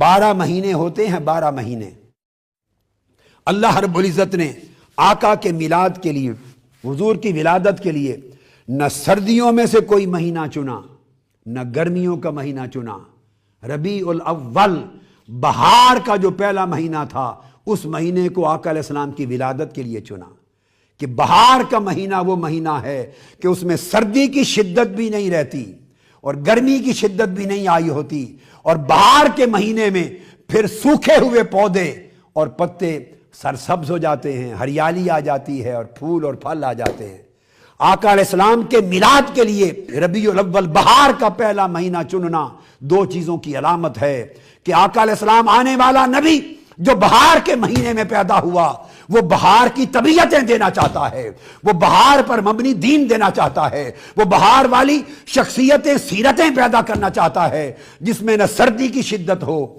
12 مہینے ہوتے ہیں، 12 مہینے اللہ رب العزت نے آقا کے میلاد کے لیے، حضور کی ولادت کے لیے نہ سردیوں میں سے کوئی مہینہ چنا، نہ گرمیوں کا مہینہ چنا۔ ربیع الاول بہار کا جو پہلا مہینہ تھا، اس مہینے کو آقا علیہ السلام کی ولادت کے لیے چنا کہ بہار کا مہینہ وہ مہینہ ہے کہ اس میں سردی کی شدت بھی نہیں رہتی اور گرمی کی شدت بھی نہیں آئی ہوتی، اور بہار کے مہینے میں پھر سوکھے ہوئے پودے اور پتے سرسبز ہو جاتے ہیں، ہریالی آ جاتی ہے اور پھول اور پھل آ جاتے ہیں۔ آقا علیہ السلام کے میلاد کے لیے ربیع الاول بہار کا پہلا مہینہ چننا 2 چیزوں کی علامت ہے کہ آقا علیہ السلام آنے والا نبی جو بہار کے مہینے میں پیدا ہوا، وہ بہار کی طبیعتیں دینا چاہتا ہے، وہ بہار پر مبنی دین دینا چاہتا ہے، وہ بہار والی شخصیتیں، سیرتیں پیدا کرنا چاہتا ہے جس میں نہ سردی کی شدت ہو